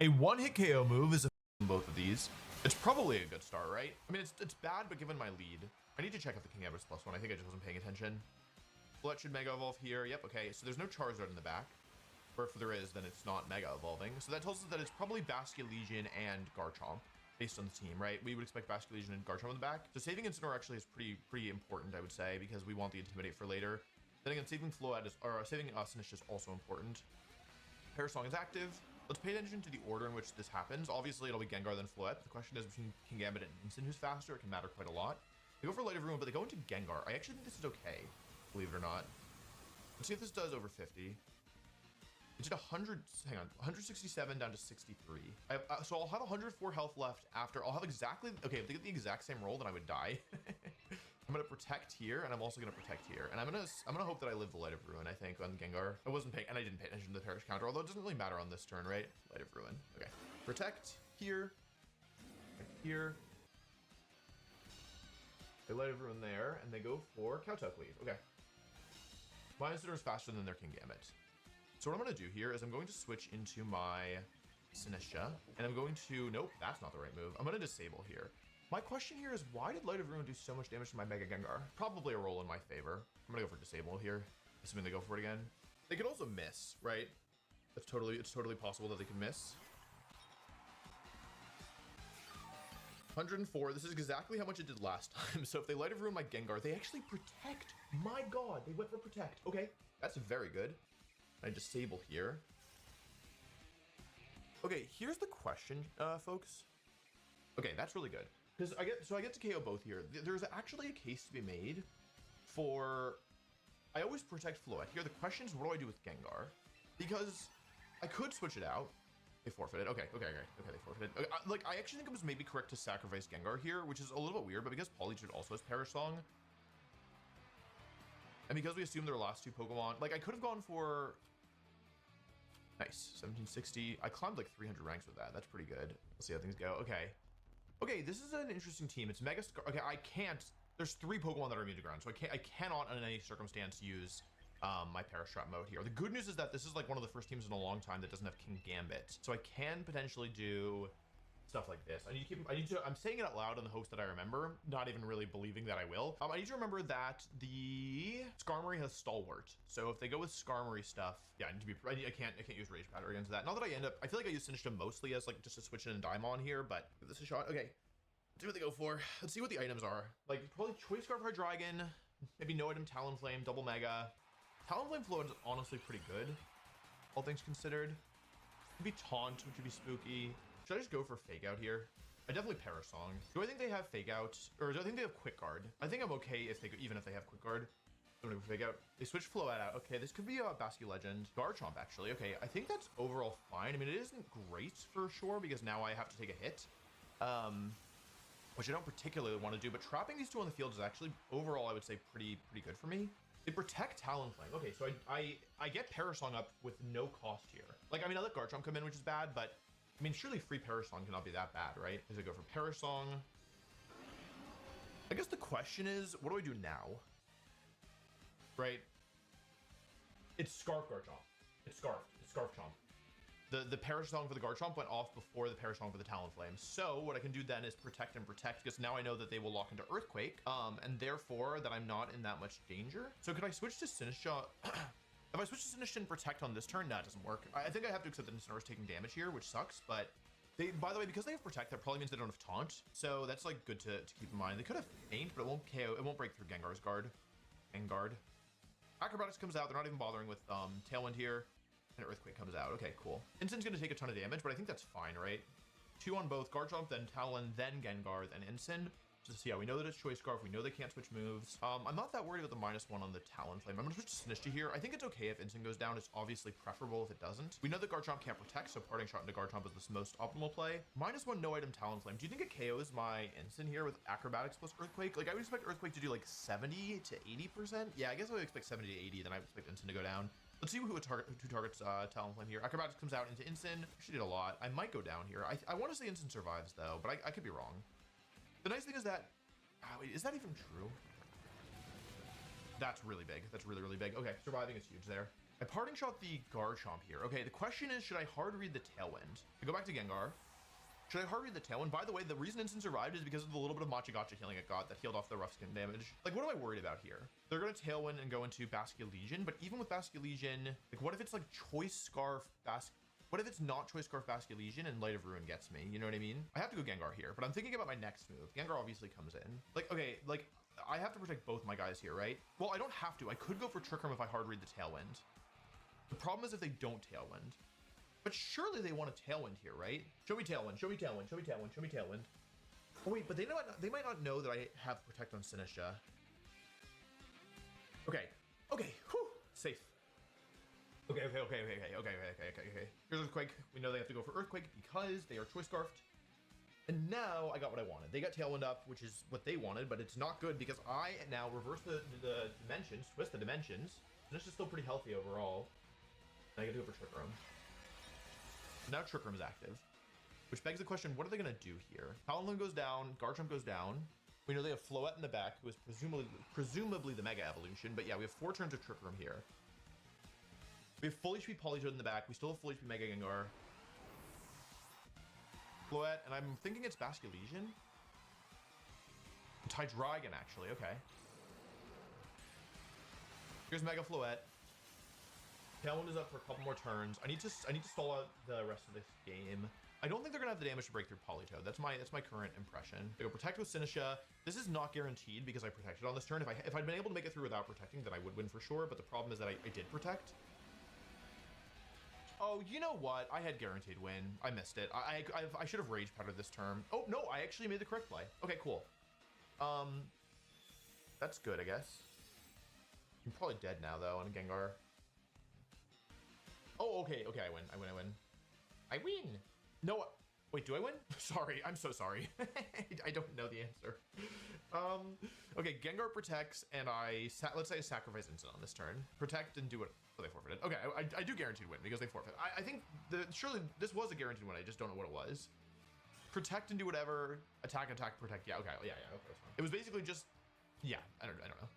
A one-hit KO move is a both of these. It's probably a good start, right? I mean, it's bad, but given my lead, I need to check if the King Gambit's +1. I think I just wasn't paying attention. Plat should Mega Evolve here. Yep, okay. So there's no Charizard in the back. Or if there is, then it's not Mega Evolving. So that tells us that it's probably Basculegion and Garchomp based on the team, right? We would expect Basculegion and Garchomp in the back. So saving Incineroar actually is pretty important, I would say, because we want the Intimidate for later. Then again, saving Float is, or saving Sinistcha is also important. Parasong is active. Let's pay attention to the order in which this happens. Obviously, it'll be Gengar, then Float. The question is between King Gambit and Incin, who's faster. It can matter quite a lot. They go for Light of Ruin, but they go into Gengar. I actually think this is okay, believe it or not. Let's see if this does over 50. It did 100, hang on, 167 down to 63. So I'll have 104 health left after. I'll have exactly, okay, if they get the exact same roll, then I would die. I'm gonna protect here, and I'm also gonna protect here, and I'm gonna hope that I live the Light of Ruin. I think on Gengar, I wasn't paying, and I didn't pay attention to the Perish counter, although it doesn't really matter on this turn, right? Light of Ruin. Okay, protect here, here. They Light of Ruin there, and they go for Kowtow Cleave. Okay, my Incineroar is faster than their King Gambit. So what I'm gonna do here is I'm going to switch into my Sinistcha, and I'm going to, nope, that's not the right move. I'm gonna disable here. My question here is, why did Light of Ruin do so much damage to my Mega Gengar? Probably a roll in my favor. I'm gonna go for disable here, assuming they go for it again. They could also miss, right? It's totally possible that they could miss. 104, this is exactly how much it did last time. So if they Light of Ruin my Gengar, they actually protect. My God, they went for protect. Okay, that's very good. I disable here. Okay, here's the question, folks. Okay, that's really good. Because I get to KO both here. There's actually a case to be made for, I always protect Float. Here the question is, what do I do with Gengar? Because I could switch it out. They forfeited. Okay, they forfeited. Okay, like, I actually think it was maybe correct to sacrifice Gengar here, which is a little bit weird, but because Polyjuice also has Perish Song, and because we assume their last two Pokemon, like, I could have gone for, nice, 1760. I climbed like 300 ranks with that. That's pretty good. Let's see how things go. Okay, this is an interesting team. It's Mega Scar. Okay, I can't. There's 3 Pokemon that are immune to ground, so I cannot in any circumstance use my Perish Trap mode here. The good news is that this is like one of the first teams in a long time that doesn't have King Gambit, so I can potentially do stuff like this. I'm saying it out loud in the hopes that I remember, not even really believing that I will. I need to remember that the Skarmory has Stalwart. So if they go with Skarmory stuff, yeah, I need to be, I can't use Rage Powder against that. Not that I feel like I use Sinistcha mostly as like just a switch in and Daimon here, but give this a shot. Okay, let's see what they go for. Let's see what the items are. Like probably Choice Scarf Hydreigon, maybe no item Talonflame, Double Mega. Talonflame Float is honestly pretty good, all things considered. Maybe Taunt, which would be spooky. Should I just go for Fake Out here? I definitely Perish Song. Do I think they have Fake Out? Or do I think they have Quick Guard? I think I'm okay if they, even if they have Quick Guard. I'm gonna go for Fake Out. They switch Float out. Okay, this could be a Basque Legend. Garchomp, actually. Okay, I think that's overall fine. I mean, it isn't great for sure, because now I have to take a hit. Which I don't particularly want to do, but trapping these two on the field is actually, overall, I would say pretty good for me. They protect Talonflame. Okay, so I get Perish Song up with no cost here. Like, I mean, I let Garchomp come in, which is bad, but I mean, surely free Perish Song cannot be that bad, right? As I go for Perish Song. I guess the question is, what do I do now? Right? It's Scarf Garchomp. It's Scarf Chomp. The Perish Song for the Garchomp went off before the Perish Song for the Talonflame. So what I can do then is protect and protect, because now I know that they will lock into Earthquake, and therefore that I'm not in that much danger. So could I switch to Sinistcha? If I switch to Sinistcha and protect on this turn, that doesn't work. I think I have to accept that Incineroar is taking damage here, which sucks, but they, by the way, because they have protect, that probably means they don't have taunt. So that's like good to keep in mind. They could have faint, but it won't KO, it won't break through Gengar's guard. Gengar. Acrobatics comes out, they're not even bothering with Tailwind here. And Earthquake comes out. Okay, cool. Incin's gonna take a ton of damage, but I think that's fine, right? 2 on both, Garchomp, then Talon, then Gengar, then Incin. Just yeah, we know that it's Choice Scarf. We know they can't switch moves. I'm not that worried about the -1 on the Talonflame. I'm gonna switch to Sinistcha here. I think it's okay if Incin goes down. It's obviously preferable if it doesn't. We know that Garchomp can't protect, so parting shot into Garchomp is the most optimal play. -1 no item Talonflame. Do you think it KOs my Incin here with Acrobatics plus Earthquake? Like, I would expect Earthquake to do like 70 to 80%. Yeah, I guess I would expect 70 to 80. Then I would expect Incin to go down. Let's see who targets Talonflame here. Acrobatics comes out into Incin. She did a lot. I might go down here. I want to say Incin survives though, but I could be wrong. The nice thing is that, wait, is that even true? That's really big. That's really big. Okay, surviving is huge there. I parting shot the Garchomp here. Okay, the question is, should I hard read the Tailwind? I go back to Gengar. Should I hard read the Tailwind? By the way, the reason Instant survived is because of the little bit of Machigacha healing it got that healed off the rough skin damage. Like, what am I worried about here? They're going to Tailwind and go into Basculegion, but even with Basculegion, like, what if it's like Choice Scarf what if it's not Choice Scarf Basculegion and Light of Ruin gets me? You know what I mean? I have to go Gengar here, but I'm thinking about my next move. Gengar obviously comes in. Like, okay, like, I have to protect both my guys here, right? Well, I don't have to. I could go for Trick Room if I hard read the Tailwind. The problem is if they don't Tailwind. But surely they want a Tailwind here, right? Show me Tailwind, show me Tailwind, show me Tailwind, show me Tailwind. Oh wait, but they might not know that I have Protect on Sinisha. Okay, okay, whew, safe. Okay. Here's Earthquake. We know they have to go for Earthquake because they are Choice Scarfed. And now I got what I wanted. They got Tailwind up, which is what they wanted, but it's not good because I now reverse the dimensions, twist the dimensions. Sinisha's still pretty healthy overall. And I get to go for Trick Room. Now Trick Room is active, which begs the question, what are they going to do here? Howlin' goes down, Garchomp goes down. We know they have Floette in the back, who is presumably the Mega Evolution, but yeah, we have 4 turns of Trick Room here. We have full HP Politoed in the back. We still have full HP Mega Gengar. Floette, and I'm thinking it's Basculegion. Tydragon, actually, okay. Here's Mega Floette. Tailwind is up for a couple more turns. I need to stall out the rest of this game. I don't think they're gonna have the damage to break through Politoed. That's my current impression. They go Protect with Sinisha. This is not guaranteed because I protected on this turn. If I'd been able to make it through without protecting, then I would win for sure. But the problem is that I did protect. Oh, you know what? I had guaranteed win. I missed it. I should have Rage Powdered this turn. Oh no, I actually made the correct play. Okay, cool. That's good, I guess. I'm probably dead now though on Gengar. Oh, okay, I win. I win. No, wait, do I win? Sorry, I'm so sorry. I don't know the answer. Okay, Gengar protects, and let's say I sacrifice Instant on this turn. Protect and do it. Oh, they forfeited. Okay, I do guaranteed win because they forfeit. I think surely this was a guaranteed win. I just don't know what it was. Protect and do whatever. Attack, protect. Yeah, okay, yeah, okay. It was basically just, yeah, I don't know.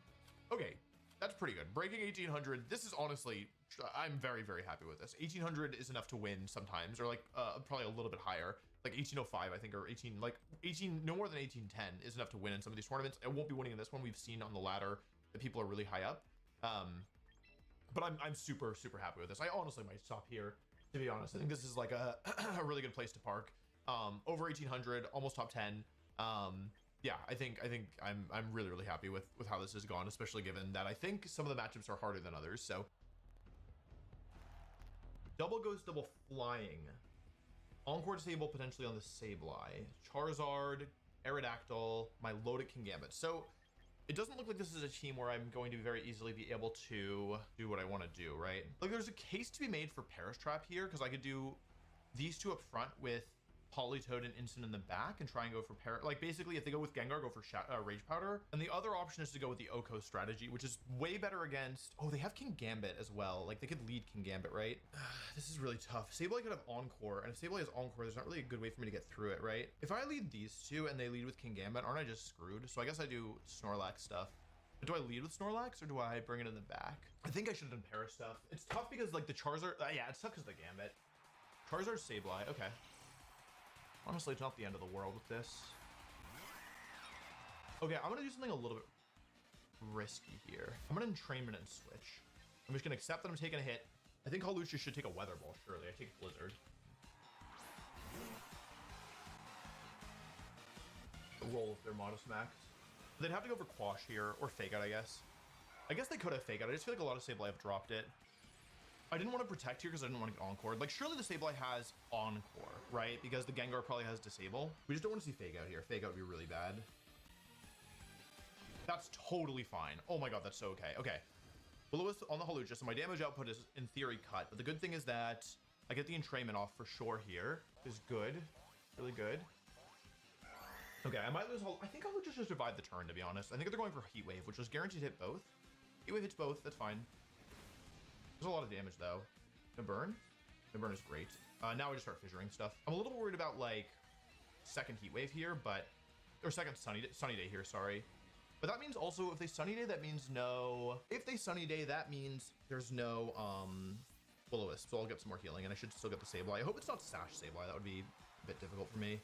Okay. That's pretty good. Breaking 1800. This is honestly, I'm very, very happy with this. 1800 is enough to win sometimes, or like probably a little bit higher, like 1805, I think, or 18, no more than 1810 is enough to win in some of these tournaments. I won't be winning in this one. We've seen on the ladder that people are really high up. But I'm super, super happy with this. I honestly might stop here, to be honest. I think this is like a, a really good place to park. Over 1800, almost top 10. Yeah, I think I'm really, really happy with how this has gone, especially given that I think some of the matchups are harder than others. So double goes double flying. Encore disable potentially on the Sableye. Charizard, Aerodactyl, my loaded Kingambit. So it doesn't look like this is a team where I'm going to very easily be able to do what I want to do, right? Like there's a case to be made for Perish Trap here because I could do these two up front with Politoed and Instant in the back and try and go for like basically if they go with Gengar, go for Rage Powder. And the other option is to go with the Oko strategy, which is way better against, oh, they have Kingambit as well. Like they could lead Kingambit, right? This is really tough. Sableye could have Encore, and if Sableye has Encore, there's not really a good way for me to get through it, right? If I lead these two and they lead with Kingambit, aren't I just screwed? So I guess I do Snorlax stuff. But do I lead with Snorlax or do I bring it in the back? I think I should have done Perish stuff. It's tough because like the Charizard, yeah, it's tough because of the Gambit. Charizard, Sableye, okay. Honestly, it's not the end of the world with this. Okay, I'm gonna do something a little bit risky here. I'm gonna entrainment and switch. I'm just gonna accept that I'm taking a hit. I think Hawlucha should take a Weather Ball, surely. I take Blizzard. Roll if they're modest max. They'd have to go for Quash here, or Fake Out, I guess. I guess they could have Fake Out. I just feel like a lot of Sableye have dropped it. I didn't want to protect here because I didn't want to get Encore. Like, surely the Sableye has Encore, right? Because the Gengar probably has Disable. We just don't want to see Fake Out here. Fake Out would be really bad. That's totally fine. Oh my god, that's so okay. Okay. Will-O-Wisp on the Hawlucha, so my damage output is, in theory, cut. But the good thing is that I get the entrainment off for sure here. Is good. Really good. Okay, I might lose. I think Hawlucha should survive the turn, to be honest. I think they're going for Heat Wave, which was guaranteed to hit both. Heat Wave hits both. That's fine. There's a lot of damage though. The burn is great. Now I just start fissuring stuff. I'm a little worried about like second Heat Wave here, or second sunny day here. Sorry. But that means also if they Sunny Day, that means no. If they Sunny Day, that means there's no Will-O-Wisp, so I'll get some more healing, and I should still get the Sableye. I hope it's not Sash Sableye. That would be a bit difficult for me.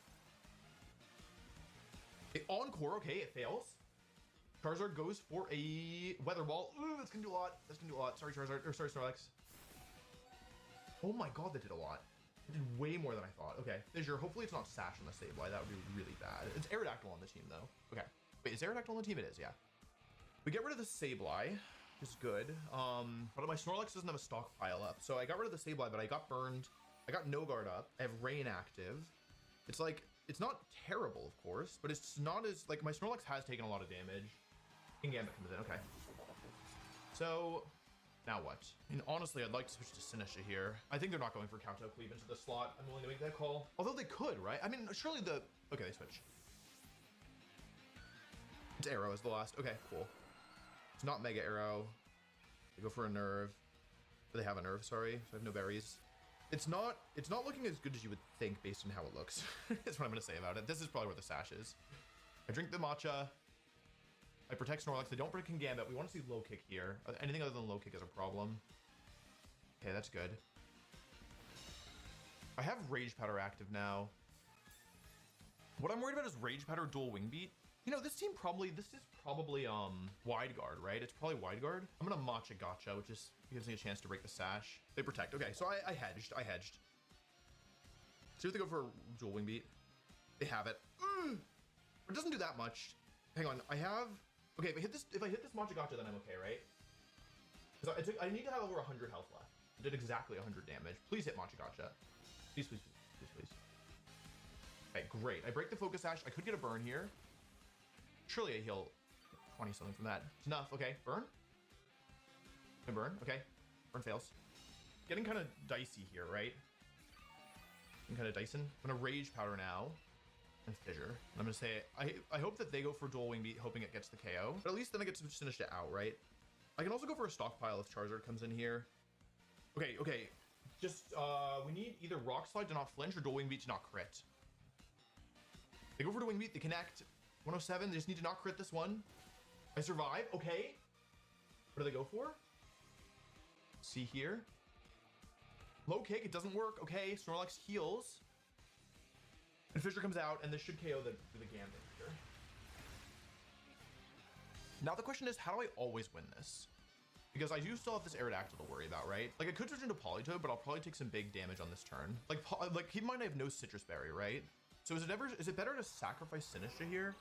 Encore, okay, it fails. Charizard goes for a Weather Ball. Ooh, that's gonna do a lot. That's gonna do a lot. Sorry, Charizard, or sorry, Snorlax. Oh my god, that did a lot. It did way more than I thought. Okay, Fissure, hopefully it's not Sash on the Sableye. That would be really bad. It's Aerodactyl on the team, though. Okay. Wait, is Aerodactyl on the team? It is, yeah. We get rid of the Sableye, which is good. But my Snorlax doesn't have a stockpile up. So I got rid of the Sableye, but I got burned. I got No Guard up. I have Rain active. It's like, it's not terrible, of course, but it's not as, like, my Snorlax has taken a lot of damage. King Gambit comes in, okay. So, now what? I mean, honestly, I'd like to switch to Sinisha here. I think they're not going for Kanto Cleave into the slot. I'm willing to make that call. Although they could, right? I mean, surely the... Okay, they switch. It's Arrow as the last. Okay, cool. It's not Mega Arrow. They go for a Nerve. They have a Nerve, sorry. So I have no berries. It's not looking as good as you would think based on how it looks. That's what I'm going to say about it. This is probably where the Sash is. I drink the Matcha. I protect Snorlax. I don't protect King Gambit. We want to see Low Kick here. Anything other than Low Kick is a problem. Okay, that's good. I have Rage Powder active now. What I'm worried about is Rage Powder dual Wing Beat. You know, this is probably Wide Guard, right? It's probably Wide Guard. I'm gonna Matcha Gotcha, which is gives me a chance to break the Sash. They protect. Okay, so I hedged. See if they go for a dual Wing Beat. They have it. It doesn't do that much. Hang on, I have... Okay, if I hit this Matcha Gotcha, then I'm okay, right? Because I need to have over 100 health left. I did exactly 100 damage. Please hit Matcha Gotcha. Please, please, please, please, please. Okay, great. I break the Focus Sash. I could get a burn here. Surely I heal 20 something from that. It's enough. Okay, burn. I burn. Okay, burn fails. Getting kind of dicey here, right? I'm kind of dicing. I'm gonna Rage Powder now and Fissure. And I'm gonna say I hope that they go for dual Wing Beat, hoping it gets the KO. But at least then I get to finish it out, right? I can also go for a stockpile if Charizard comes in here. Okay, okay. Just we need either Rock Slide to not flinch or dual Wing Beat to not crit. They go for dual Wing Beat. They connect. 107, they just need to not crit this one. I survive, okay. What do they go for? See here. Low Kick, it doesn't work, okay. Snorlax heals. And Fissure comes out, and this should KO the Gambit here. Now the question is, how do I always win this? Because I do still have this Aerodactyl to worry about, right? Like, I could switch into Politoed, but I'll probably take some big damage on this turn. Like keep in mind I have no Citrus Berry, right? So is it better to sacrifice Sinisha here?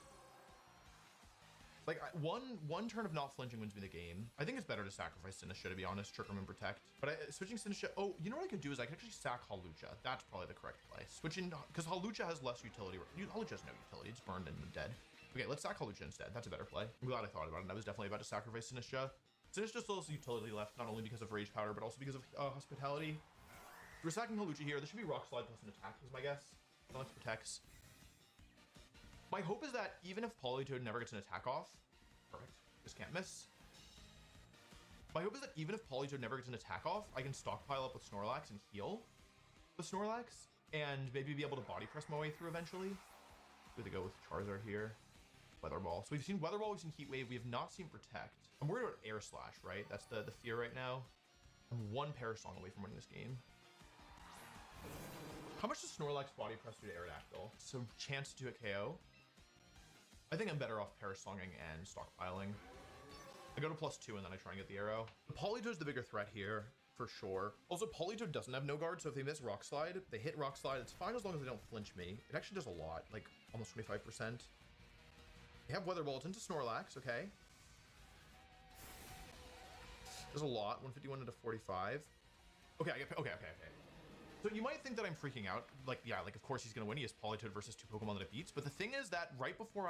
Like, one turn of not flinching wins me the game. I think it's better to sacrifice Sinisha, to be honest, Trick Room and Protect. But switching Sinisha, oh, you know what I could do is I could actually sack Hawlucha. That's probably the correct play. Switching, because Hawlucha has less utility. Hawlucha has no utility, it's burned and dead. Okay, let's sack Hawlucha instead. That's a better play. I'm glad I thought about it. I was definitely about to sacrifice Sinisha. Sinisha still has utility left, not only because of Rage Powder, but also because of Hospitality. We're sacking Hawlucha here. This should be Rock Slide plus an attack, is my guess. Snorlax protects. My hope is that even if Politoed never gets an attack off, perfect, just can't miss. My hope is that even if Politoed never gets an attack off, I can stockpile up with Snorlax and heal with Snorlax, and maybe be able to body press my way through eventually. Good to go with Charizard here. Weather Ball. So we've seen Weather Ball, we've seen Heat Wave, we have not seen Protect. I'm worried about Air Slash, right? That's the fear right now. I'm one Parasong away from winning this game. How much does Snorlax body press through to Aerodactyl? So chance to do a KO. I think I'm better off Parasonging and stockpiling. I go to +2 and then I try and get the arrow. Politoed's the bigger threat here, for sure. Also, Politoed doesn't have No Guard, so if they miss Rock Slide, they hit Rock Slide, it's fine as long as they don't flinch me. It actually does a lot, like almost 25%. They have Weather Ball, it's into Snorlax, okay. There's a lot, 151 into 45. Okay, okay. So you might think that I'm freaking out. Like, yeah, like of course he's gonna win. He has Politoed versus 2 Pokemon that it beats. But the thing is that right before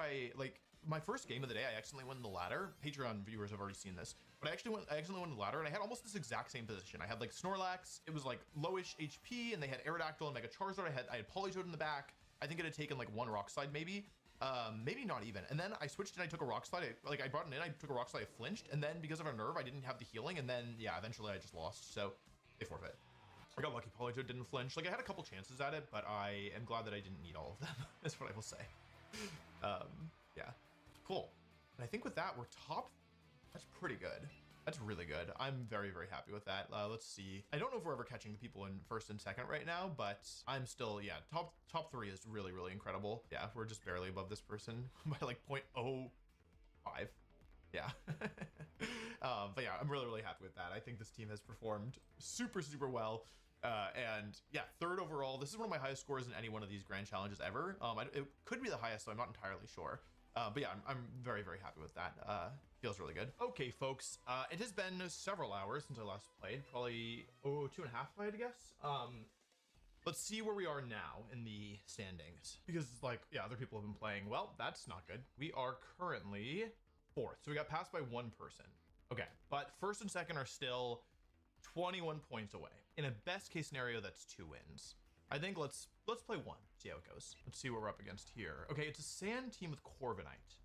my first game of the day, I accidentally won the ladder. Patreon viewers have already seen this. But I accidentally won the ladder, and I had almost this exact same position. I had like Snorlax, it was like lowish HP, and they had Aerodactyl and Mega Charizard. I had Politoed in the back. I think it had taken like 1 Rock Slide maybe. Maybe not even. And then I switched and I took a Rock Slide. I brought it in, I took a Rock Slide, I flinched, and then because of a nerve, I didn't have the healing, and then yeah, eventually I just lost. So they forfeit. I got lucky. Politoed didn't flinch. Like, I had a couple chances at it, but I am glad that I didn't need all of them. That's what I will say. Yeah. Cool. And I think with that, we're top. That's pretty good. That's really good. I'm very, very happy with that. Let's see. I don't know if we're ever catching the people in first and second right now, but I'm still, yeah, top 3 is really, really incredible. Yeah, we're just barely above this person by like 0.05. Yeah. But yeah, I'm really, really happy with that. I think this team has performed super, super well. And yeah, 3rd overall. This is one of my highest scores in any one of these grand challenges ever. It could be the highest, so I'm not entirely sure. But yeah, I'm very, very happy with that. Feels really good. Okay, folks, it has been several hours since I last played. Probably, 2.5, I'd guess. Let's see where we are now in the standings. Because it's like, yeah, other people have been playing. Well, that's not good. We are currently 4th. So we got passed by 1 person. Okay, but 1st and 2nd are still 21 points away. In a best case scenario, that's 2 wins. I think let's play 1, see how it goes. Let's see what we're up against here. Okay, it's a sand team with Corviknight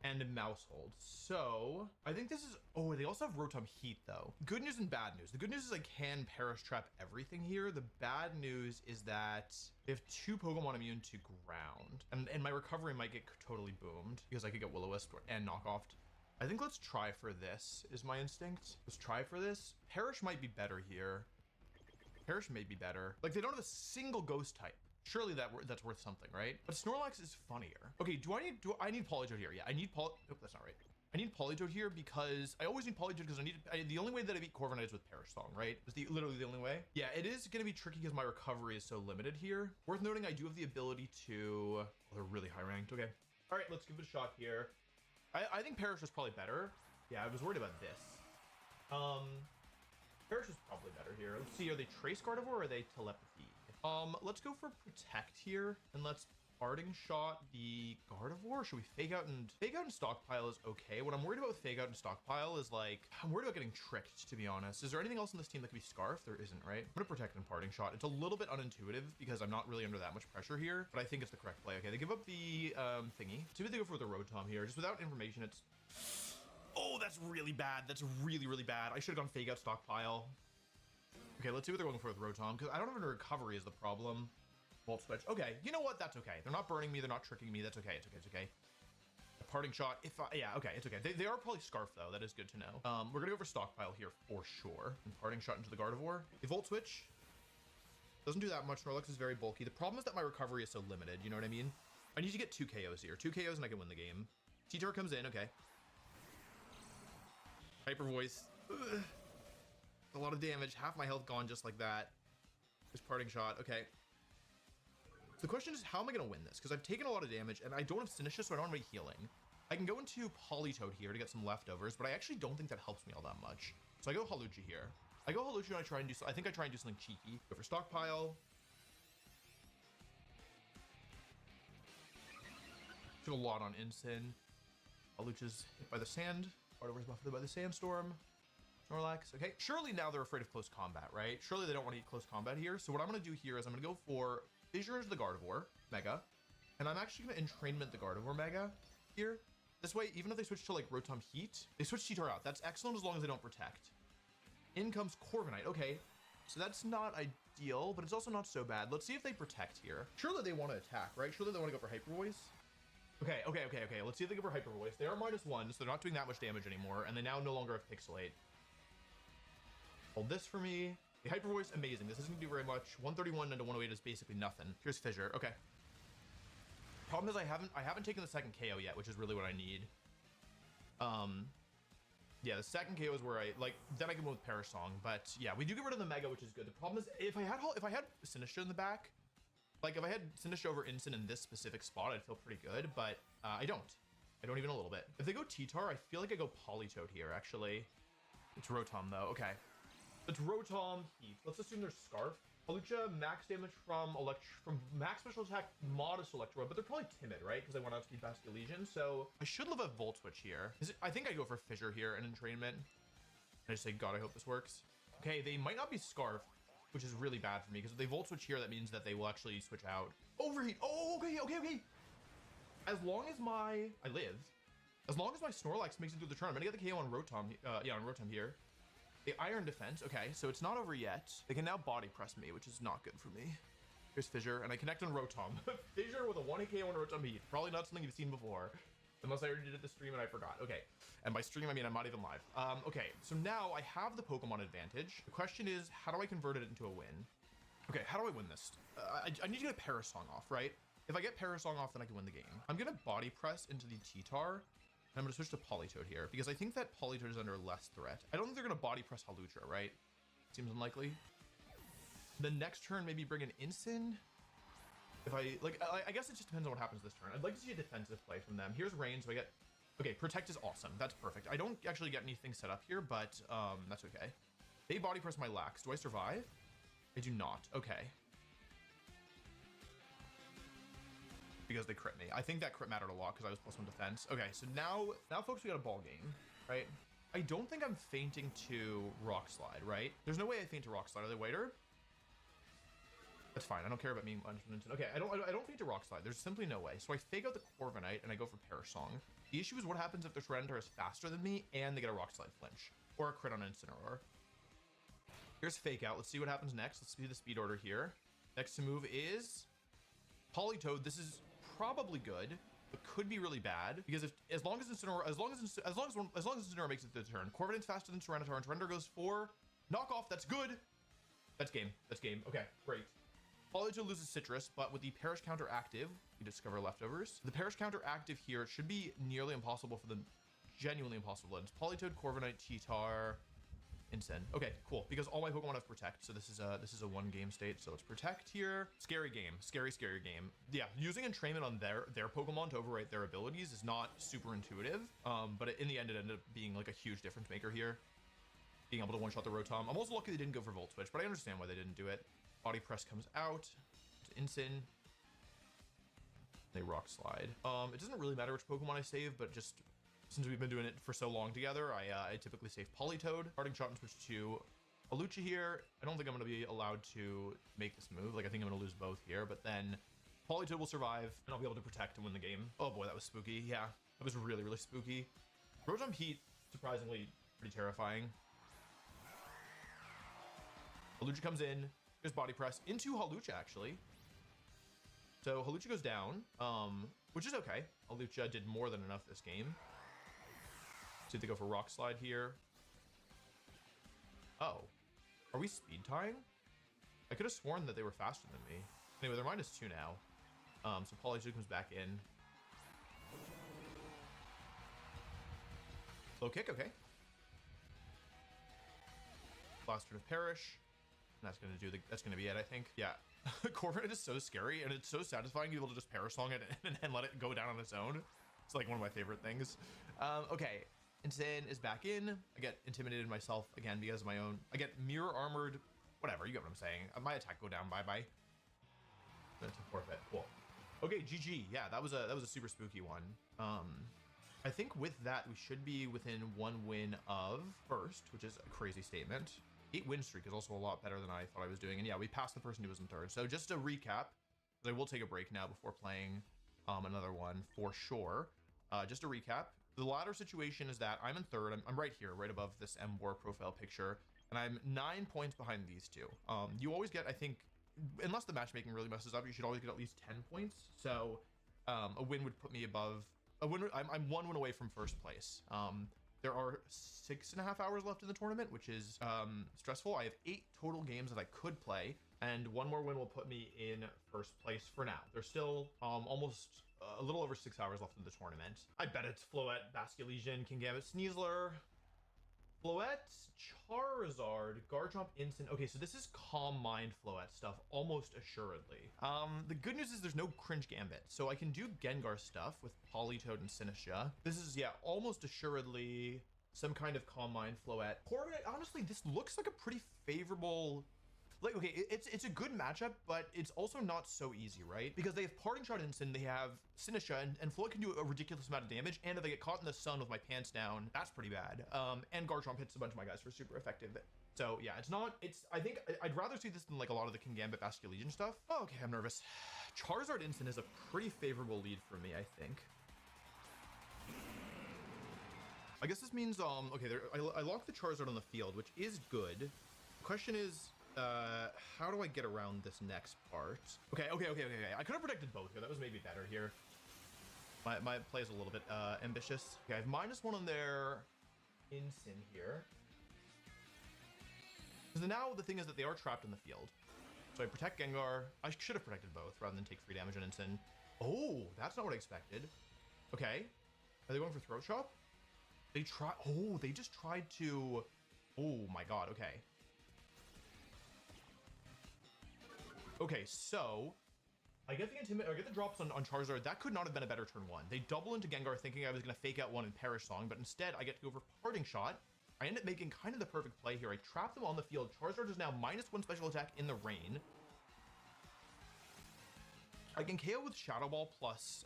and a Mousehold. So I think this is, oh, they also have Rotom Heat though. Good news and bad news. The good news is I can Perish Trap everything here. The bad news is that they have 2 Pokemon immune to ground, and my recovery might get totally boomed because I could get Will-O-Wisp and Knockoffed. I think let's try for this is my instinct. Let's try for this. Perish might be better here. Perish may be better. Like they don't have a single ghost type. Surely that's worth something, right? But Snorlax is funnier. Okay, do I need Politoed here? Yeah, I need oh, that's not right. I need Politoed here because I always need Politoed because the only way that I beat Corviknight is with Perish Song, right? It's literally the only way. Yeah, it is gonna be tricky because my recovery is so limited here. Worth noting, I do have the ability to, oh, they're really high ranked. Okay. All right, let's give it a shot here. I think Perish is probably better. Yeah, I was worried about this. Perish is probably better here. Let's see, are they Trace Gardevoir or are they Telepathy? Let's go for Protect here, and let's Parting Shot the Gardevoir. Should we Fake Out and Stockpile is okay. What I'm worried about with Fake Out and Stockpile is like, I'm worried about getting tricked, to be honest. Is there anything else in this team that could be Scarf? There isn't, right? I'm gonna Protect and Parting Shot. It's a little bit unintuitive because I'm not really under that much pressure here, but I think it's the correct play. Okay, they give up the thingy. See if they go for the Rotom here. Just without information, it's, oh, that's really bad. That's really, really bad. I should have gone Fake Out Stockpile. Okay, let's see what they're going for with Rotom, because I don't have any recovery is the problem. Volt Switch. Okay, you know what? That's okay. They're not burning me. They're not tricking me. That's okay. It's okay. It's okay. A Parting Shot. Yeah, okay. It's okay. They are probably Scarf, though. That is good to know. We're going to go for Stockpile here for sure. And Parting Shot into the Gardevoir. The Volt Switch doesn't do that much. Snorlax is very bulky. The problem is that my recovery is so limited. You know what I mean? I need to get 2 KOs here. 2 KOs and I can win the game. T-Tar comes in. Okay. Hyper Voice. Ugh. A lot of damage, half my health gone just like that. This Parting Shot, okay. The question is, how am I gonna win this? Because I've taken a lot of damage and I don't have Sinistcha, so I don't have any healing. I can go into Politoed here to get some leftovers, but I actually don't think that helps me all that much. So I go Hawlucha here. I go Hawlucha and I try and do, I think I try and do something cheeky. Go for Stockpile. Took a lot on Incin. Hawlucha's hit by the sand. Gardevoir's buffeted by the sandstorm. Snorlax, okay. Surely now they're afraid of close combat, right? Surely they don't want to eat close combat here. So what I'm going to do here is I'm going to go for Fissure into the Gardevoir, Mega. And I'm actually going to Entrainment the Gardevoir, Mega, here. This way, even if they switch to like Rotom Heat, they switch T-Tar out. That's excellent as long as they don't Protect. In comes Corviknight, okay. So that's not ideal, but it's also not so bad. Let's see if they Protect here. Surely they want to attack, right? Surely they want to go for Hyper Voice. Okay. Let's see if they go for Hyper Voice. They are -1, so they're not doing that much damage anymore. And they now no longer have Pixelate. Hold this for me. The Hyper Voice, amazing. This isn't gonna do very much. 131 into 108 is basically nothing. Here's Fissure. Okay. Problem is I haven't taken the second KO yet, which is really what I need. Yeah, the second KO is where then I can go with Perish Song. But yeah, we do get rid of the Mega, which is good. The problem is if I had Sinistcha in the back, like if I had Sinistcha over Incin in this specific spot, I'd feel pretty good. But I don't. I don't even a little bit. If they go T-Tar, I feel like I go Politoed here. Actually, it's Rotom though. Okay. It's Rotom Heat. Let's assume there's Scarf. Hawlucha, max damage from max special attack, modest Electro, but they're probably timid, right? Because they want to outspeed Basket Legion. So I should live a Volt Switch here. I think I go for Fissure here and Entrainment. I just say, God, I hope this works. Okay, they might not be Scarf, which is really bad for me because if they Volt Switch here, that means that they will actually switch out. Overheat. Oh, okay. As long as I live, as long as my Snorlax makes it through the turn, I'm gonna get the KO on Rotom. Yeah, on Rotom here. The Iron Defense, okay, so it's not over yet. They can now Body Press me, which is not good for me. Here's Fissure, and I connect on Rotom. Fissure with a 1 KO on Rotom Heat. Probably not something you've seen before. Unless I already did it this stream and I forgot. Okay. And by stream, I mean I'm not even live. Okay, so now I have the Pokemon advantage. The question is, how do I convert it into a win? Okay, how do I win this? I need to get a Parasong off, right? If I get Parasong off, then I can win the game. I'm gonna Body Press into the T-Tar, and I'm gonna switch to Politoed here, because I think that Politoed is under less threat. I don't think they're gonna Body Press Hawlucha, right? Seems unlikely. The next turn, maybe bring an Incin. If I guess it just depends on what happens this turn. I'd like to see a defensive play from them. Here's Rain, so I get... Okay, Protect is awesome. That's perfect. I don't actually get anything set up here, but that's okay. They Body Press my Lax. Do I survive? I do not. Okay. Because they crit me. I think that crit mattered a lot because I was +1 defense. Okay, so now folks, we got a ball game, right? I don't think I'm fainting to Rock Slide, right? There's no way I faint to Rock Slide. Are they waiter? That's fine. I don't care about me. Okay, I don't faint to Rock Slide. There's simply no way. So I fake out the Corviknight and I go for Parasong. The issue is what happens if the Tyranitar is faster than me and they get a Rock Slide flinch or a crit on Incineroar. Here's Fake Out. Let's see what happens next. Let's do the speed order here. Next to move is Politoed. This is probably good, but could be really bad because as long as Incineroar makes it to the turn, Corviknight's faster than Tyranitar, and Tyranitar goes for knockoff. That's good. That's game. That's game. Okay, great. Politoed loses Citrus, but with the Perish counter active, you discover leftovers. The Perish counter active here should be nearly impossible for the genuinely impossible ends. Politoed, Corviknight, T-Tar, Incin. Okay, cool. Because all my Pokemon have Protect, so this is a one game state. So it's Protect here. Scary game. Scary game. Yeah, using Entrainment on their Pokemon to overwrite their abilities is not super intuitive. But in the end, it ended up being like a huge difference maker here. Being able to one-shot the Rotom. I'm also lucky they didn't go for Volt Switch, but I understand why they didn't do it. Body Press comes out to Incin. They Rock Slide. It doesn't really matter which Pokemon I save, but just since we've been doing it for so long together, I typically save Politoed. Parting Shot and switch to Hawlucha here. I don't think I'm going to be allowed to make this move. Like, I think I'm going to lose both here, but then Politoed will survive, and I'll be able to Protect and win the game. Oh boy, that was spooky. Yeah, that was really, really spooky. Rotom Heat, surprisingly pretty terrifying. Hawlucha comes in. There's Body Press into Hawlucha, actually. So Hawlucha goes down, which is okay. Hawlucha did more than enough this game. See if they go for Rock Slide here. Oh. Are we speed tying? I could have sworn that they were faster than me. Anyway, they're -2 now. So Politoed comes back in. Low kick, okay. Blaster of Perish. That's gonna be it, I think. Yeah. Corviknight is so scary, and it's so satisfying to be able to just Parasong it and let it go down on its own. It's like one of my favorite things. Okay. Incin is back in. I get intimidated myself again because of my own. I get mirror armored. Whatever, you get what I'm saying. My attack go down. Bye. That's a forfeit. Cool. Okay, GG. Yeah, that was a super spooky one. I think with that we should be within 1 win of first, which is a crazy statement. 8 win streak is also a lot better than I thought I was doing. And yeah, we passed the person who was in third. So just to recap, I will take a break now before playing another one for sure. Just to recap, the latter situation is that I'm in third. I'm right here, right above this MWAR profile picture. And I'm 9 points behind these two. You always get, I think, unless the matchmaking really messes up, you should always get at least 10 points. So a win would put me above. I'm 1 win away from first place. There are 6.5 hours left in the tournament, which is stressful. I have 8 total games that I could play, and 1 more win will put me in first place for now. There's still almost a little over 6 hours left in the tournament. I bet it's Floette, Basculegion, Kingambit, Sneasler, Floette, Charizard, Garchomp, Incin. Okay, so this is Calm Mind Floette stuff, almost assuredly. The good news is there's no Cringe Gambit, so I can do Gengar stuff with Politoed and Sinistcha. This is, yeah, almost assuredly some kind of Calm Mind Floette. Corviknight, honestly, this looks like a pretty favorable... Like, okay, it's a good matchup, but it's also not so easy, right? Because they have Parting Shot Incin, they have Sinistcha, and Floette can do a ridiculous amount of damage, and if they get caught in the sun with my pants down, that's pretty bad. And Garchomp hits a bunch of my guys for super effective. So yeah, I think I'd rather see this than like a lot of the Kingambit Basculegion stuff. Oh, okay, I'm nervous. Charizard Incin is a pretty favorable lead for me, I think. I guess this means, okay, I locked the Charizard on the field, which is good. The question is, how do I get around this next part? Okay. I could have protected both here. That was maybe better here. My play is a little bit ambitious. Okay, I have -1 on their Incin here. Because now the thing is that they are trapped in the field. So I protect Gengar. I should have protected both rather than take free damage on Incin. Oh, that's not what I expected. Okay. Are they going for Throat Chop? They try. Oh, they just tried to. Oh my god. Okay. Okay, so I get the drops on Charizard. That could not have been a better turn 1. They double into Gengar thinking I was going to fake out one and Perish Song, but instead I get to go for Parting Shot. I end up making kind of the perfect play here. I trap them on the field. Charizard is now -1 special attack in the rain. I can KO with Shadow Ball plus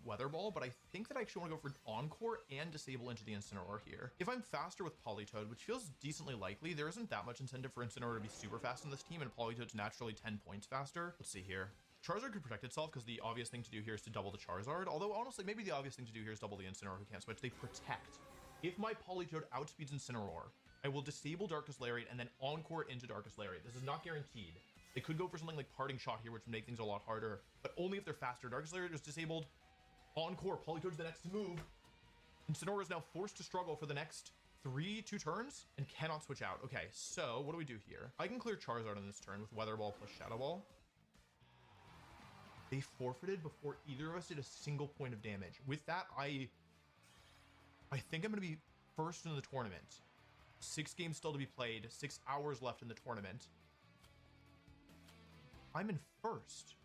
Weather Ball, but I think that I actually want to go for Encore and disable into the Incineroar here. If I'm faster with Politoed, which feels decently likely, there isn't that much incentive for Incineroar to be super fast in this team, and Politoed's naturally 10 points faster. Let's see here. Charizard could protect itself because the obvious thing to do here is to double the Charizard. Although, honestly, maybe the obvious thing to do here is double the Incineroar who can't switch. They protect. If my Politoed outspeeds Incineroar, I will disable Darkest Lariat and then Encore into Darkest Lariat. This is not guaranteed. They could go for something like Parting Shot here, which would make things a lot harder, but only if they're faster. Darkest Lariat is disabled. Encore, Politoed's the next to move. Incineroar is now forced to struggle for the next 2 turns and cannot switch out. Okay, so what do we do here? I can clear Charizard on this turn with Weather Ball plus Shadow Ball. They forfeited before either of us did a single point of damage. With that, I think I'm going to be first in the tournament. 6 games still to be played, 6 hours left in the tournament. I'm in first.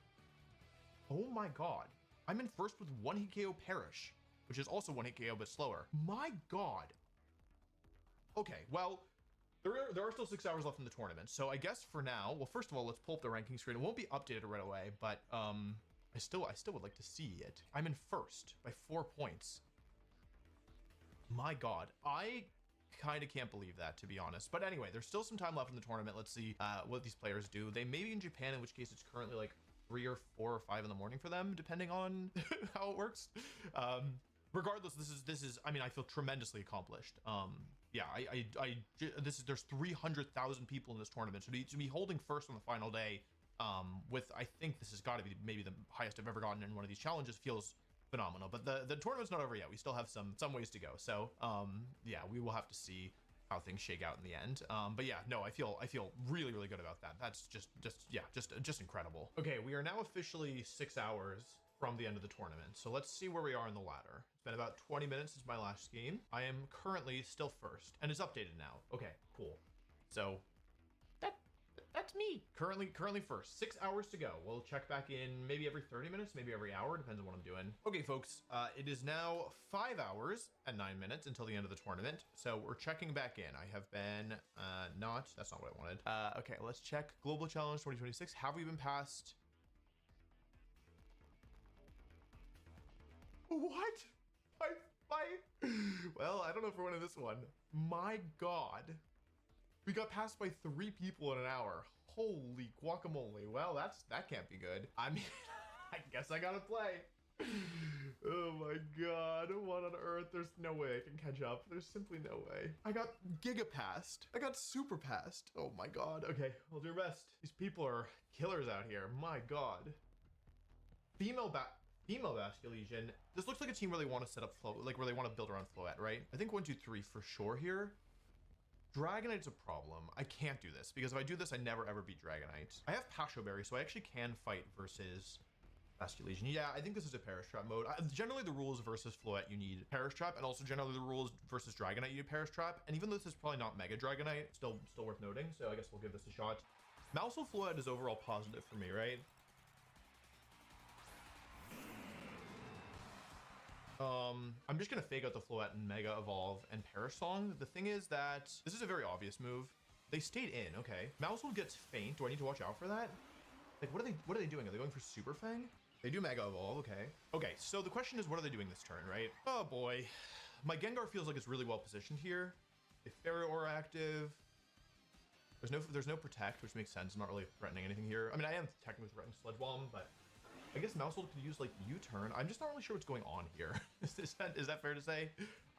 Oh my god. I'm in first with 1-hit KO Perish, which is also 1-hit KO but slower. My god. Okay, well, there are still 6 hours left in the tournament, so I guess for now, well, first of all, let's pull up the ranking screen. It won't be updated right away, but I still would like to see it. I'm in first by 4 points. My god, I kind of can't believe that, to be honest. But anyway, there's still some time left in the tournament. Let's see what these players do. They may be in Japan, in which case it's currently like 3 or 4 or 5 in the morning for them, depending on how it works. Regardless, this is I mean, I feel tremendously accomplished. Yeah, there's 300,000 people in this tournament, so to be holding first on the final day with, I think this has got to be maybe the highest I've ever gotten in one of these challenges, feels phenomenal. But the tournament's not over yet. We still have some ways to go. So yeah, we will have to see how things shake out in the end. But yeah, no, I feel really, really good about that. That's just incredible. Okay, we are now officially 6 hours from the end of the tournament. So let's see where we are in the ladder. It's been about 20 minutes since my last game. I am currently still first, and it's updated now. Okay, cool. So that's me. Currently first. 6 hours to go. We'll check back in maybe every 30 minutes, maybe every hour, depends on what I'm doing. Okay, folks, it is now 5 hours and 9 minutes until the end of the tournament. So we're checking back in. I have been that's not what I wanted. Okay, let's check Global Challenge 2026. Have we been past? What? Well, I don't know if we're winning this one. My god. We got passed by 3 people in an hour. Holy guacamole. Well, that can't be good. I mean, I guess I gotta play. Oh my god. What on earth? There's no way I can catch up. There's simply no way. I got giga passed. I got super passed. Oh my god. Okay, I'll do my best. These people are killers out here. My god. Female Basculegion. This looks like a team where they want to set up flow, like where they want to build around Floette, right? I think 1, 2, 3 for sure here. Dragonite's a problem. I can't do this because if I do this, I never ever beat Dragonite. I have Pasho Berry, so I actually can fight versus Basculegion. Yeah, I think this is a Perish Trap mode. Generally, the rules versus Floette, you need Perish Trap, and also generally the rules versus Dragonite, you need Perish Trap. And even though this is probably not Mega Dragonite, still worth noting. So I guess we'll give this a shot. Mousel Floette is overall positive for me, right? I'm just gonna fake out the Floette and Mega Evolve and Perish Song. The thing is that this is a very obvious move. They stayed in, okay. Mousel gets Faint. Do I need to watch out for that? Like, what are they doing? Are they going for Super Fang? They do Mega Evolve, okay. Okay, so the question is, what are they doing this turn, right? Oh boy. My Gengar feels like it's really well positioned here. If Fairy Aura active. There's no Protect, which makes sense. I'm not really threatening anything here. I mean, I am technically threatening Sludge Bomb, but I guess Mousel could use like U-turn. I'm just not really sure what's going on here. Is that fair to say?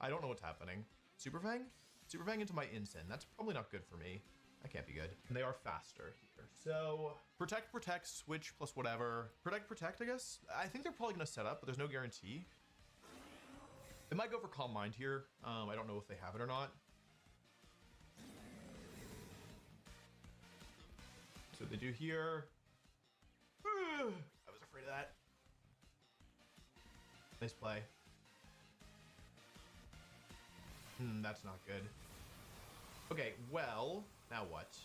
I don't know what's happening. Super Fang? Super Fang into my Incin. That's probably not good for me. That can't be good. And they are faster here. So Protect, switch plus whatever. Protect, I guess. I think they're probably gonna set up, but there's no guarantee. It might go for Calm Mind here. I don't know if they have it or not. So they do here. I was afraid of that. Nice play. That's not good. Okay, well, now what?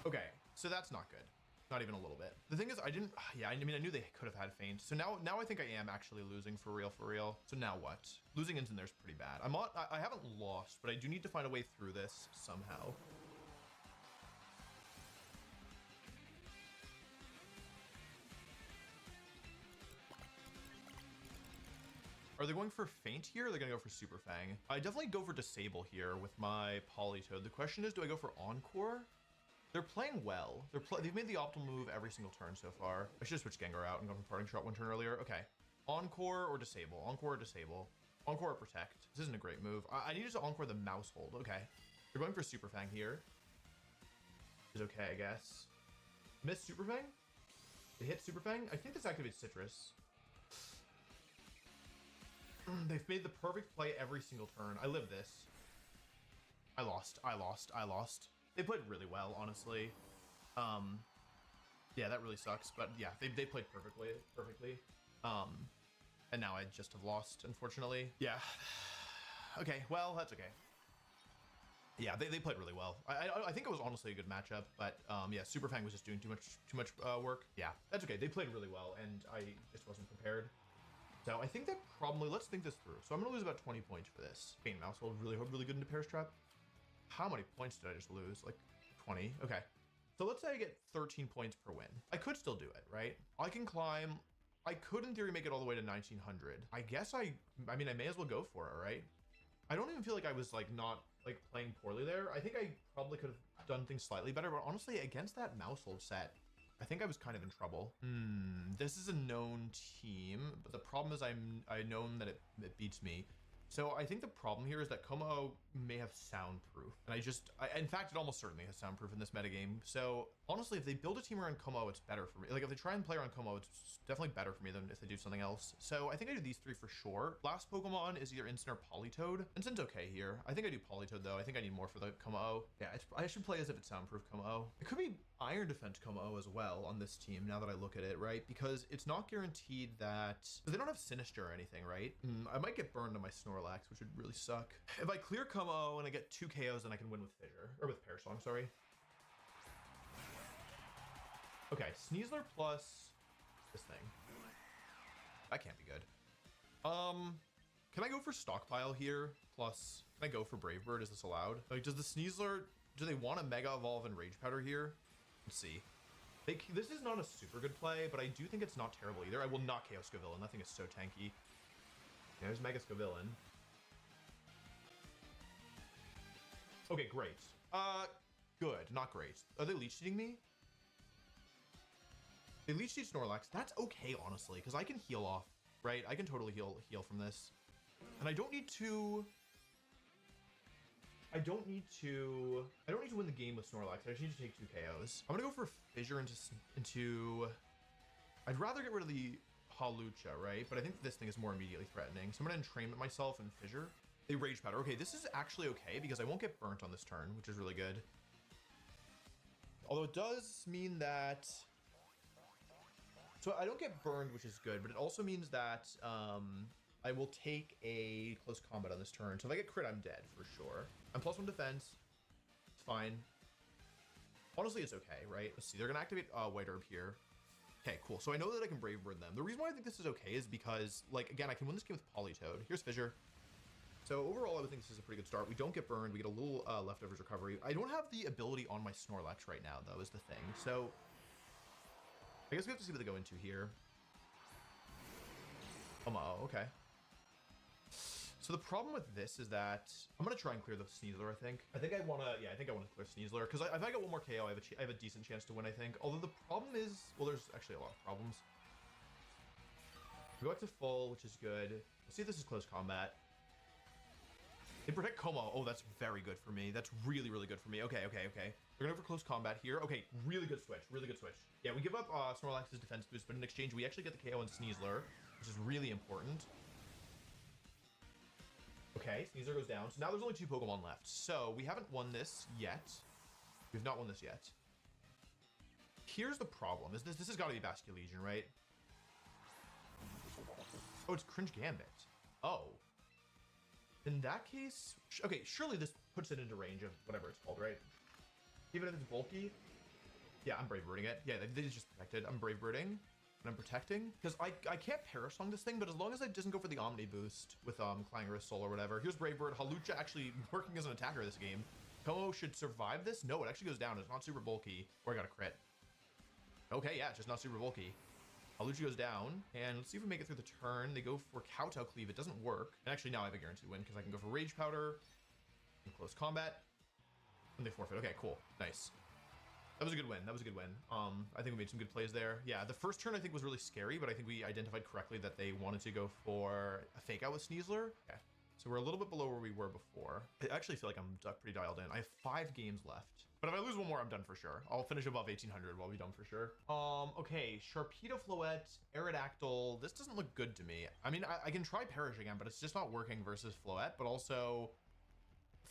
Okay, so that's not good. Not even a little bit. The thing is, I didn't, yeah, I mean, I knew they could have had feint. So now I think I am actually losing for real. So now what? Losing into there is pretty bad. I haven't lost, but I do need to find a way through this somehow. Are they going for feint here? Or are they gonna go for Super Fang? I definitely go for disable here with my Polytoad. The question is, do I go for Encore? They're playing well. They've made the optimal move every single turn so far. I should have switched Gengar out and gone for Parting Shot one turn earlier. Okay. Encore or disable? Encore or disable? Encore or protect? This isn't a great move. I needed to Encore the Mouse Hold. Okay. They're going for Super Fang here. Is okay, I guess. Miss Super Fang? They hit Super Fang? I think this activates Citrus. They've made the perfect play every single turn. I live this. I lost. They played really well, honestly. Yeah, that really sucks. But yeah, they played perfectly. And now I just have lost, unfortunately. Yeah. Okay, well, that's okay. Yeah, they played really well. I think it was honestly a good matchup, but yeah, Super Fang was just doing too much work. Yeah, that's okay. They played really well, and I just wasn't prepared. So I think that probably, let's think this through. So I'm gonna lose about 20 points for this. Pain Mouse Hold really good into Perish Trap. How many points did I just lose? Like 20, okay. So let's say I get 13 points per win. I could still do it, right? I can climb. I could in theory make it all the way to 1900. I guess I mean, I may as well go for it, right? I don't even feel like I was like not like playing poorly there. I think I probably could have done things slightly better, but honestly, against that Mouse Hold set, I think I was kind of in trouble. This is a known team, but the problem is I known that it beats me. So I think the problem here is that Como may have soundproof. And in fact, it almost certainly has soundproof in this metagame. So honestly, if they build a team around Como, it's better for me. Like if they try and play around Como, it's definitely better for me than if they do something else. So I think I do these three for sure. Last Pokemon is either Instant or Polytoad. Instin's okay here. I think I do Polytoad though. I think I need more for the Como. Yeah, I should play as if it's soundproof Como. It could be Iron Defense Como as well on this team now that I look at it, right? Because it's not guaranteed that, they don't have Sinister or anything, right? I might get burned on my Snorlax, which would really suck. If I clear Como and I get 2 KOs, then I can win with Fissure, or with Perish Song, sorry. Okay, Sneasler plus this thing. That can't be good. Can I go for Stockpile here? Plus, can I go for Brave Bird? Is this allowed? Like, does the Sneasler, do they want to Mega Evolve and Rage Powder here? Let's see. This is not a super good play, but I do think it's not terrible either. I will not KO Scovillain. That thing is so tanky. There's Mega Scovillain. Okay, great. Good, not great. Are they leech seeding me? They leech seed Snorlax. That's okay, honestly, because I can heal off, right? I can totally heal from this. And I don't need to win the game with Snorlax. I just need to take 2 KOs. I'm gonna go for Fissure into I'd rather get rid of the Hawlucha, right? But I think this thing is more immediately threatening. So I'm gonna Entrainment myself and Fissure. They Rage Powder. Okay, this is actually okay because I won't get burnt on this turn, which is really good. Although it does mean that, so I don't get burned, which is good, but it also means that I will take a close combat on this turn. So if I get crit, I'm dead for sure. I'm +1 defense. It's fine. Honestly, it's okay, right? Let's see. They're gonna activate White Herb here. Okay, cool. So I know that I can Brave Bird them. The reason why I think this is okay is because, like, again, I can win this game with Polytoad. Here's Fissure. So overall, I would think this is a pretty good start. We don't get burned. We get a little leftovers recovery. I don't have the ability on my Snorlax right now, though, is the thing. So I guess we have to see what they go into here. Okay. So the problem with this is that I'm gonna try and clear the Sneasler. I think I want to clear Sneasler because if I get one more KO, I have a decent chance to win. I think. Although the problem is, well, there's actually a lot of problems. We go back to full, which is good. Let's see if this is close combat. They protect Como. Oh, that's very good for me. That's really good for me. Okay. They're They're going for close combat here. Okay, really good switch. Really good switch. Yeah, we give up Snorlax's defense boost, but in exchange, we actually get the KO on Sneasler, which is really important. Okay, Sneasler goes down. So now there's only 2 Pokemon left. So we haven't won this yet. We've not won this yet. Here's the problem. Is this has got to be Basculegion, right? Oh, it's Cringe Gambit. Oh. In that case... Okay, surely this puts it into range of whatever it's called, right? Even if it's bulky? Yeah, I'm Brave Birding it. Yeah, they just protected. I'm Brave Birding. And I'm protecting. Because I can't Perish Song this thing, but as long as it doesn't go for the Omni boost with Clangorous Soul or whatever. Here's Brave Bird. Halucha actually working as an attacker this game. Como should survive this? No, it actually goes down. It's not super bulky. Or I got a crit. Okay, yeah, it's just not super bulky. Halucha goes down, and let's see if we make it through the turn. They go for Kowtow Cleave. It doesn't work. And actually, now I have a guaranteed win because I can go for Rage Powder in close combat. And they forfeit. Okay, cool. Nice. That was a good win. That was a good win. I think we made some good plays there. Yeah, the first turn I think was really scary, but I think we identified correctly that they wanted to go for a fake out with Sneasler. Okay. So we're a little bit below where we were before. I actually feel like I'm pretty dialed in. I have 5 games left. But if I lose one more, I'm done for sure. I'll finish above 1800. I'll be done for sure. Okay. Sharpedo, Floette, Aerodactyl. This doesn't look good to me. I mean, I can try Perish again, but it's just not working versus Floette. But also,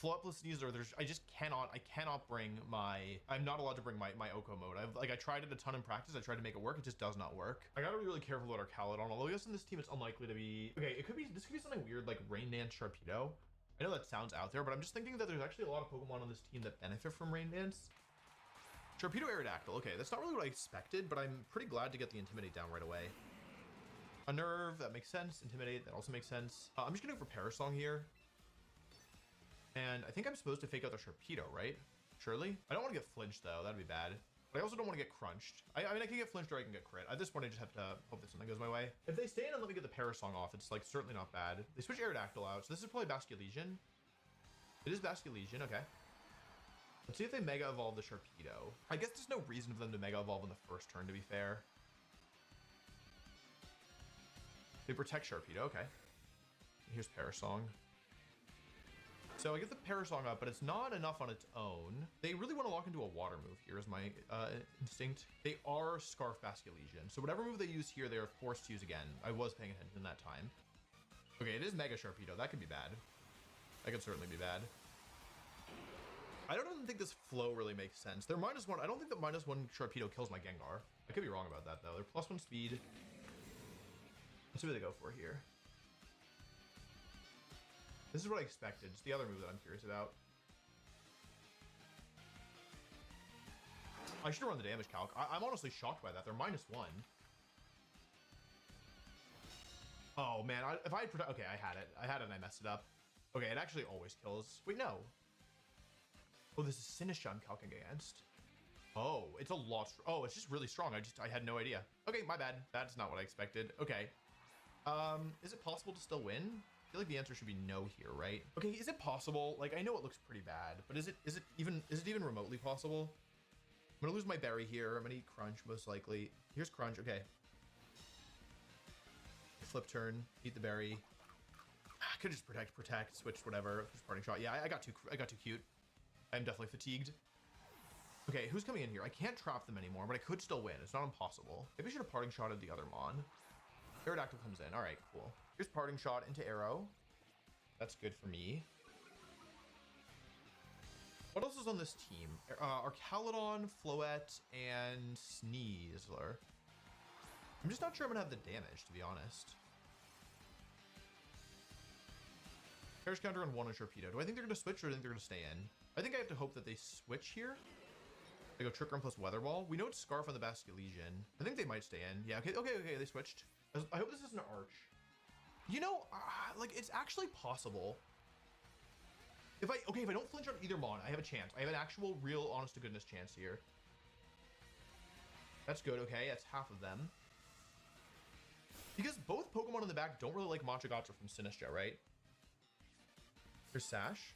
Floette plus Sneasler, I cannot bring I'm not allowed to bring my Oko mode. I tried it a ton in practice. I tried to make it work. It just does not work. I gotta be really careful about our Caledon. Although I guess in this team, it's unlikely to be. Okay, this could be something weird like Rain Dance Sharpedo. I know that sounds out there, but I'm just thinking that there's actually a lot of Pokemon on this team that benefit from Rain Dance. Sharpedo, Aerodactyl. Okay, that's not really what I expected, but I'm pretty glad to get the Intimidate down right away. Unnerve, that makes sense. Intimidate, that also makes sense. I'm just gonna go for Perish Song here. And I think I'm supposed to fake out the Sharpedo, right? Surely? I don't want to get flinched, though. That'd be bad. But I also don't want to get crunched. I mean, I can get flinched or I can get crit. At this point, I just have to hope that something goes my way. If they stay in and let me get the Perish Song off, it's, like, certainly not bad. They switch Aerodactyl out, so this is probably Basculegion. It is Basculegion, okay. Let's see if they Mega Evolve the Sharpedo. I guess there's no reason for them to Mega Evolve in the first turn, to be fair. They protect Sharpedo, okay. Here's Perish Song. So I get the Perish Song up, but it's not enough on its own. They really want to lock into a water move here is my instinct. They are Scarf Basculegion. So whatever move they use here, they are forced to use again. I was paying attention that time. Okay, it is Mega Sharpedo. That could be bad. That could certainly be bad. I don't even think this flow really makes sense. They're -1. I don't think that -1 Sharpedo kills my Gengar. I could be wrong about that, though. They're +1 speed. Let's see what they go for here. This is what I expected. It's the other move that I'm curious about. I should have run the damage calc. I'm honestly shocked by that. They're -1. Oh, man. If I had... Okay, I had it. I had it and I messed it up. Okay, it actually always kills. Wait, no. Oh, this is Sinistra I'm calcing against. Oh, it's a lot. Oh, it's just really strong. I had no idea. Okay, my bad. That's not what I expected. Okay. Is it possible to still win? I feel like the answer should be no here, right? Okay, is it possible? Like, I know it looks pretty bad, but is it even remotely possible? I'm gonna lose my berry here. I'm gonna eat Crunch, most likely. Here's Crunch, okay. Flip turn, eat the berry. I could just protect, switch, whatever. Just parting shot. Yeah, I got too cute. I'm definitely fatigued. Okay, who's coming in here? I can't trap them anymore, but I could still win. It's not impossible. Maybe I should have parting shot at the other Mon. Aerodactyl comes in. All right, cool. Here's parting shot into Arrow. That's good for me. What else is on this team? Archaludon, Floette, and Sneasler. I'm just not sure I'm gonna have the damage, to be honest. Perish counter on 1 on Sharpedo. Do I think they're gonna switch or do I think they're gonna stay in? I think I have to hope that they switch here. They go Trick Room plus Weather Ball. We know it's Scarf on the Basculegion. I think they might stay in. Yeah, okay, they switched. I hope this isn't an Arch. You know, like, it's actually possible. If I don't flinch on either Mon, I have a chance. I have an actual, real, honest-to-goodness chance here. That's good, okay. That's half of them. Because both Pokemon in the back don't really like Machagatra from Sinistra, right? Here's Sash.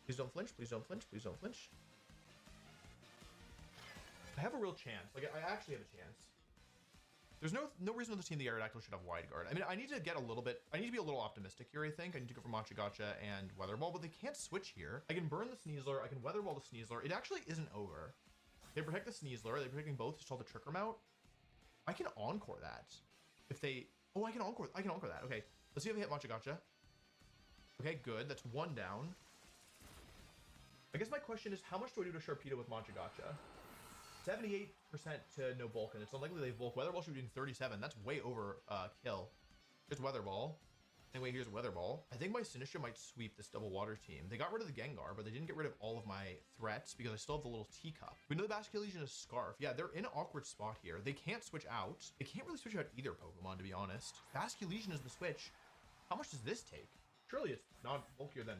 Please don't flinch, please don't flinch, please don't flinch. I have a real chance. Like, I actually have a chance. There's no reason the team the Aerodactyl should have wide guard. I mean, I need to be a little optimistic here, I think. I need to go for Machagacha and Weather Ball, but they can't switch here. I can burn the Sneasler, I can Weather Ball the Sneasler. It actually isn't over. They protect the Sneasler, they're protecting both to stall the Trick Room out. I can Encore that. If they, oh, I can Encore that. Okay, let's see if they hit Machagacha. Okay, good, that's one down. I guess my question is, how much do I do to Sharpedo with Machagacha? 78% to no bulk, and it's unlikely they bulk. Weather Ball should be doing 37. That's way over kill. Here's Weather Ball. Anyway, here's Weather Ball. I think my Sinistcha might sweep this double water team. They got rid of the Gengar, but they didn't get rid of all of my threats because I still have the little teacup. We know the Basculegion is Scarf. Yeah, they're in an awkward spot here. They can't switch out. They can't really switch out either Pokemon, to be honest. Basculegion is the switch. How much does this take? Surely it's not bulkier than...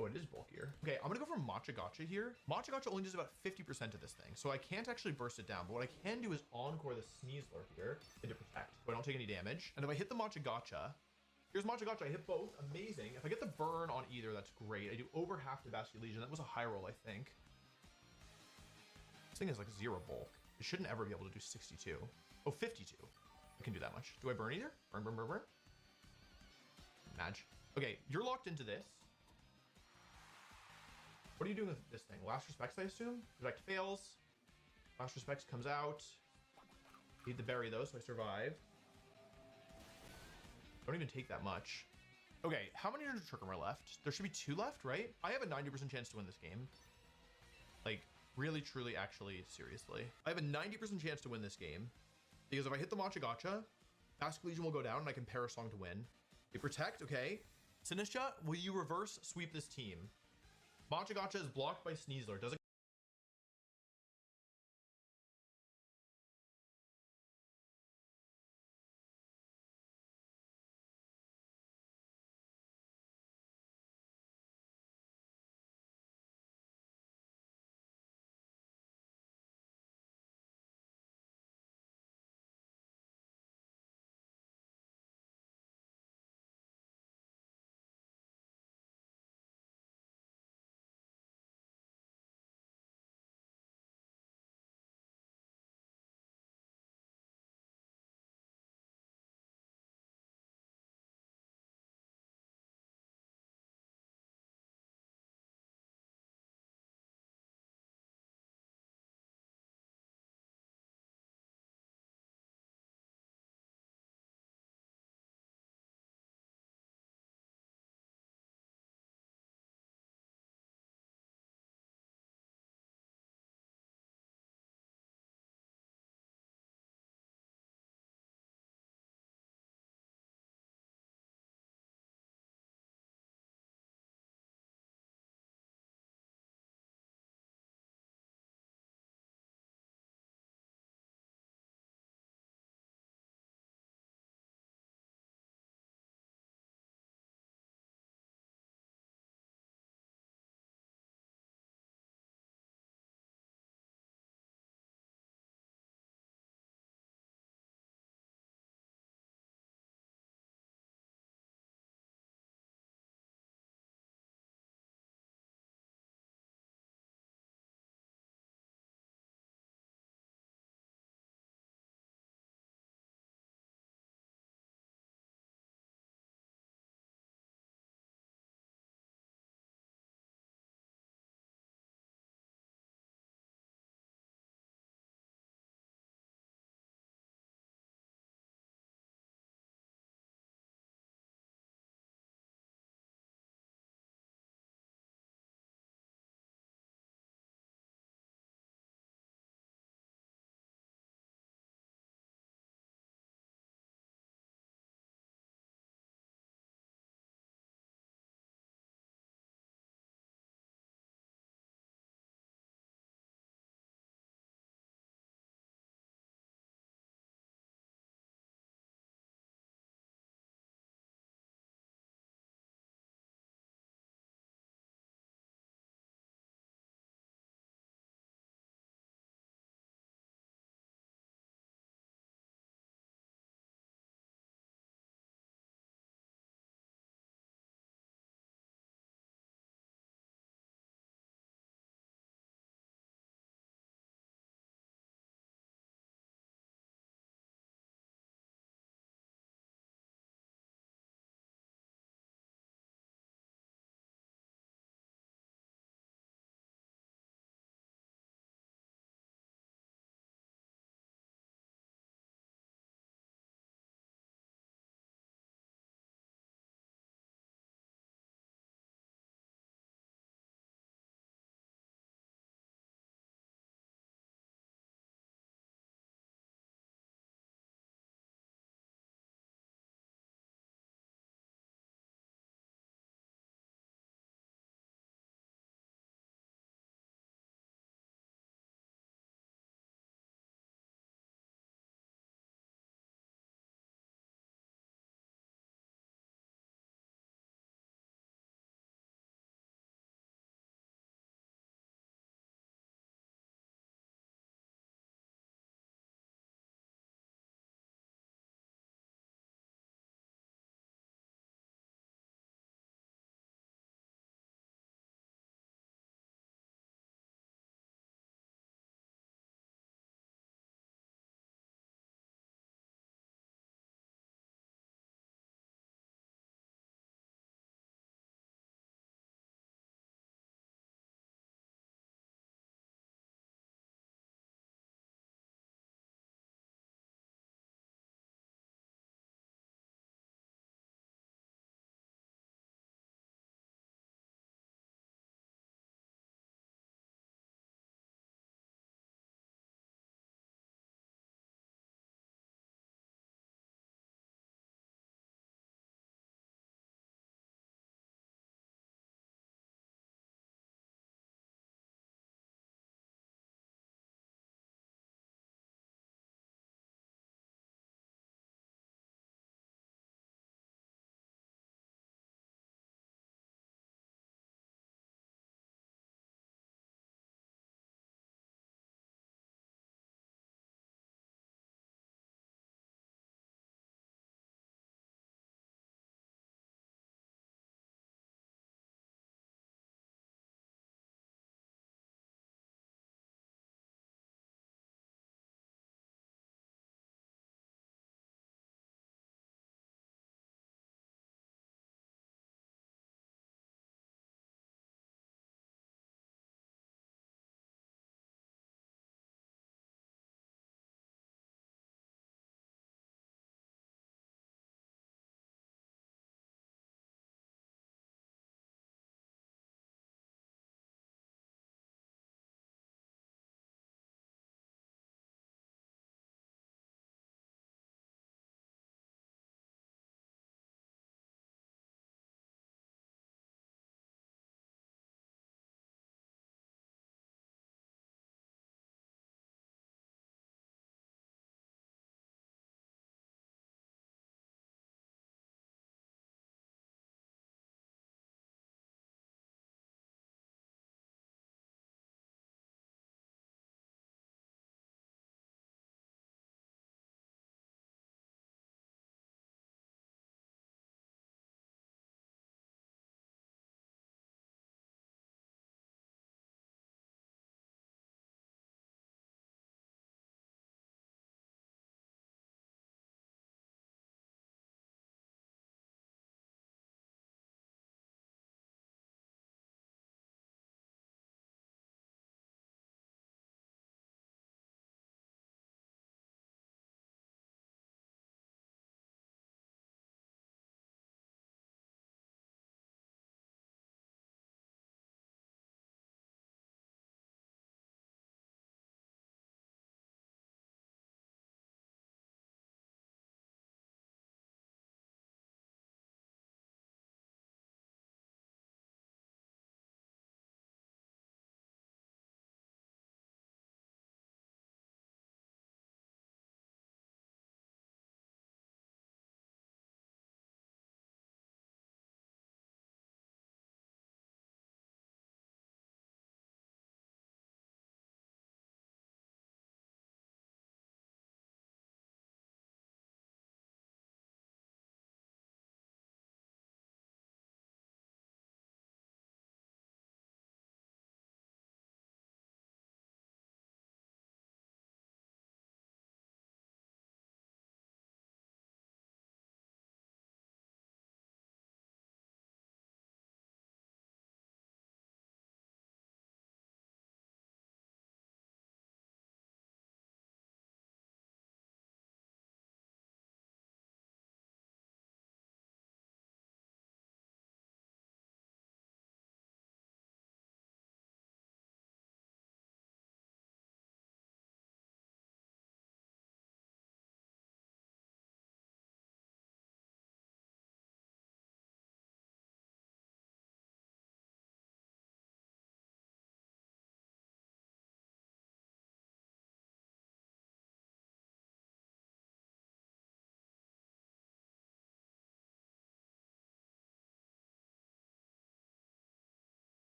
Oh, it is bulkier. Okay, I'm gonna go for Machagacha here. Machagacha only does about 50% of this thing, so I can't actually burst it down. But what I can do is Encore the Sneasler here to protect, so I don't take any damage. And if I hit the Machagacha, here's Machagacha. I hit both. Amazing. If I get the burn on either, that's great. I do over half the Basculegion. That was a high roll, I think. This thing is like 0 bulk. It shouldn't ever be able to do 62. Oh, 52. I can do that much. Do I burn either? Burn, burn, burn, burn. Madge. Okay, you're locked into this. What are you doing with this thing? Last Respects, I assume? Respect fails. Last Respects comes out. Need the berry though, so I survive. Don't even take that much. Okay, how many Trick Room are left? There should be 2 left, right? I have a 90% chance to win this game. Like, really, truly, actually, seriously. I have a 90% chance to win this game. Because if I hit the Machagacha, Basculegion will go down and I can Parasong to win. They protect, okay. Sinistcha, will you reverse sweep this team? Machagacha is blocked by Sneasler. Doesn't